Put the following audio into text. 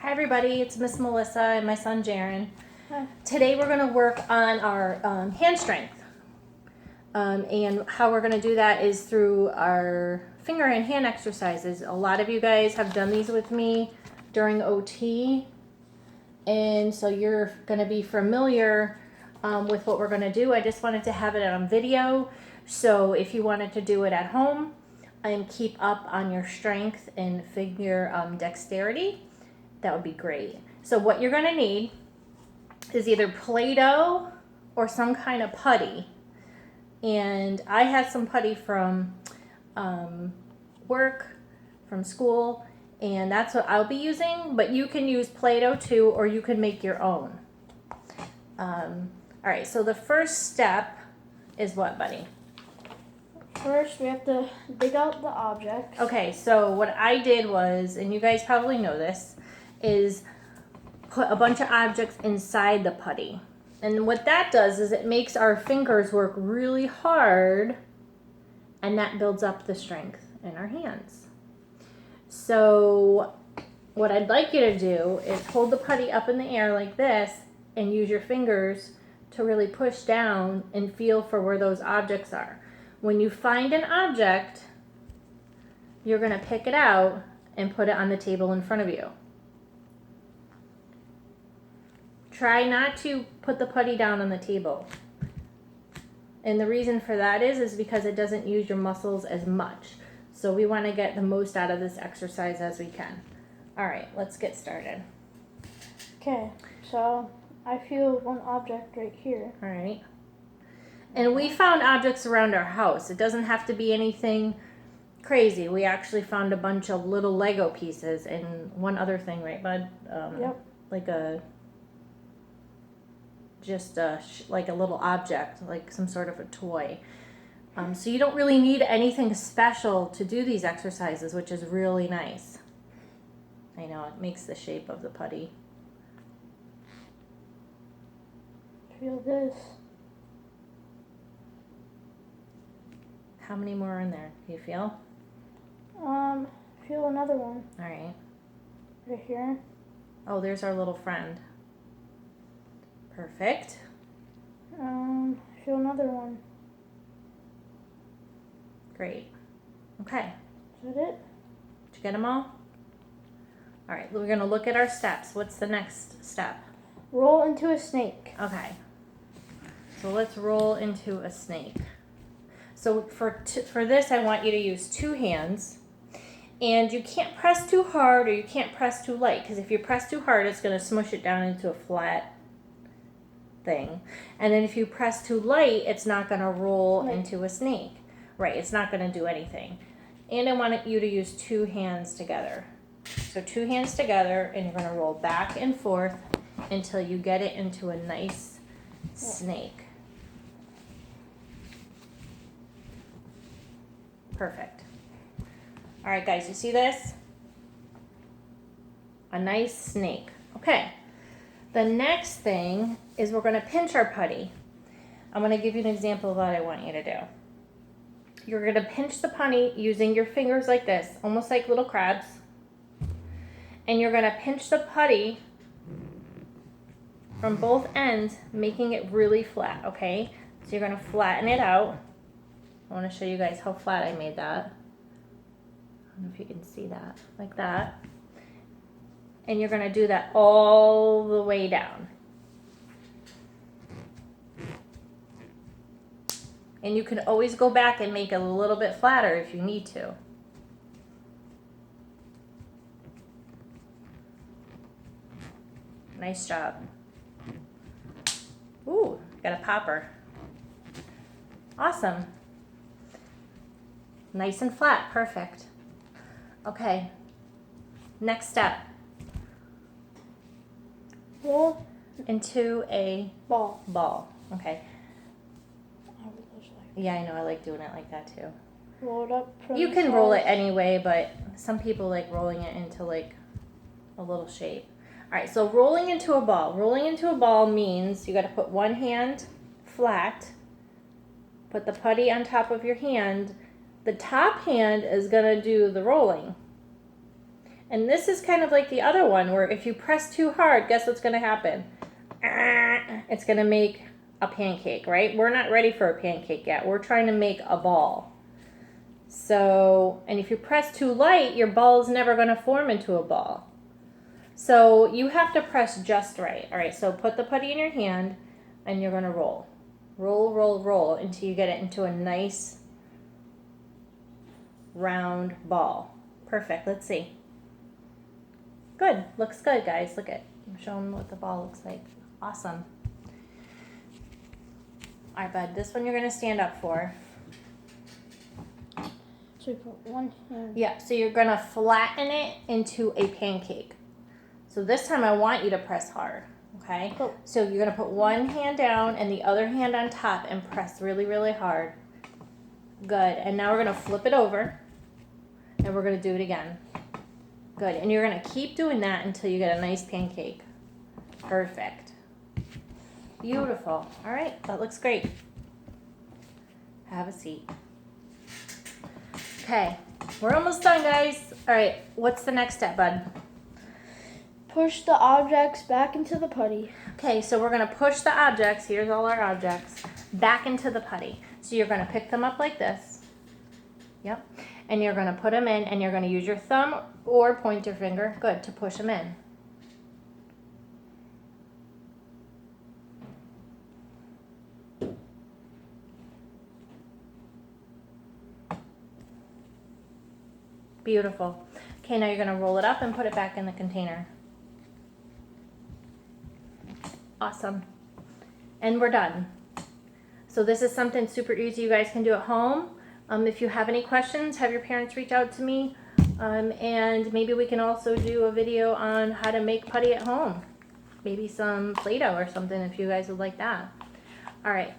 Hi everybody, it's Miss Melissa and my son Jaron. Hi. Today we're going to work on our hand strength. And how we're going to do that is through our finger and hand exercises. A lot of you guys have done these with me during OT. And so you're going to be familiar with what we're going to do. I just wanted to have it on video. So if you wanted to do it at home and keep up on your strength and finger dexterity, that would be great. So what you're going to need is either Play-Doh or some kind of putty. And I had some putty from work, from school, and that's what I'll be using. But you can use Play-Doh too, or you can make your own. All right, so the first step is what, buddy? First, we have to dig out the objects. Okay, so what I did was, and you guys probably know this, is put a bunch of objects inside the putty. And what that does is it makes our fingers work really hard, and that builds up the strength in our hands. So what I'd like you to do is hold the putty up in the air like this and use your fingers to really push down and feel for where those objects are. When you find an object, you're going to pick it out and put it on the table in front of you. Try not to put the putty down on the table. And the reason for that is because it doesn't use your muscles as much. So we want to get the most out of this exercise as we can. All right, let's get started. Okay, so I feel one object right here. All right. And we found objects around our house. It doesn't have to be anything crazy. We actually found a bunch of little Lego pieces and one other thing, right, bud? Yep. Like like a little object, like some sort of a toy. So you don't really need anything special to do these exercises, which is really nice. I know, it makes the shape of the putty. Feel this. How many more are in there, do you feel? Feel another one. All right. Right here. Oh, there's our little friend. Perfect. Feel another one. Great. Okay. Is that it? Did you get them all? All right, we're going to look at our steps. What's the next step? Roll into a snake. Okay. So let's roll into a snake. So for this, I want you to use two hands. And you can't press too hard or you can't press too light. Because if you press too hard, it's going to smush it down into a flat thing. And then if you press too light, it's not going to roll into a snake. Right, it's not going to do anything. And I want you to use two hands together. So two hands together, and you're going to roll back and forth until you get it into a nice snake. Perfect. All right, guys, you see this? A nice snake. Okay. The next thing is we're going to pinch our putty. I'm going to give you an example of what I want you to do. You're going to pinch the putty using your fingers like this, almost like little crabs. And you're going to pinch the putty from both ends, making it really flat, okay? So you're going to flatten it out. I want to show you guys how flat I made that. I don't know if you can see that, like that. And you're going to do that all the way down. And you can always go back and make it a little bit flatter if you need to. Nice job. Ooh, got a popper. Awesome. Nice and flat, perfect. Okay, next step. Roll into a ball. Okay. Yeah, I know. I like doing it like that too. Roll it up. You can roll it anyway, but some people like rolling it into like a little shape. All right, so rolling into a ball. Rolling into a ball means you got to put one hand flat, put the putty on top of your hand. The top hand is going to do the rolling. And this is kind of like the other one where if you press too hard, guess what's going to happen? It's going to make a pancake, right? We're not ready for a pancake yet. We're trying to make a ball. So, and if you press too light, your ball is never going to form into a ball. So you have to press just right. All right, so put the putty in your hand and you're going to roll. Roll, roll, roll until you get it into a nice round ball. Perfect. Let's see. Good. Looks good, guys. Look at. Show them what the ball looks like. Awesome. All right, bud. This one you're going to stand up for. So you put one hand. Yeah, so you're going to flatten it into a pancake. So this time I want you to press hard, okay? Cool. So you're going to put one hand down and the other hand on top and press really, really hard. Good. And now we're going to flip it over and we're going to do it again. Good. And you're going to keep doing that until you get a nice pancake. Perfect. Beautiful. All right, that looks great. Have a seat. Okay, we're almost done, guys. All right, what's the next step, bud? Push the objects back into the putty. Okay, so we're going to push the objects, here's all our objects, back into the putty. So you're going to pick them up like this. Yep. And you're going to put them in, and you're going to use your thumb or pointer finger, good, to push them in. Beautiful. Okay, now you're going to roll it up and put it back in the container. Awesome. And we're done. So this is something super easy you guys can do at home. If you have any questions, have your parents reach out to me. And maybe we can also do a video on how to make putty at home. Maybe some Play-Doh or something if you guys would like that. All right.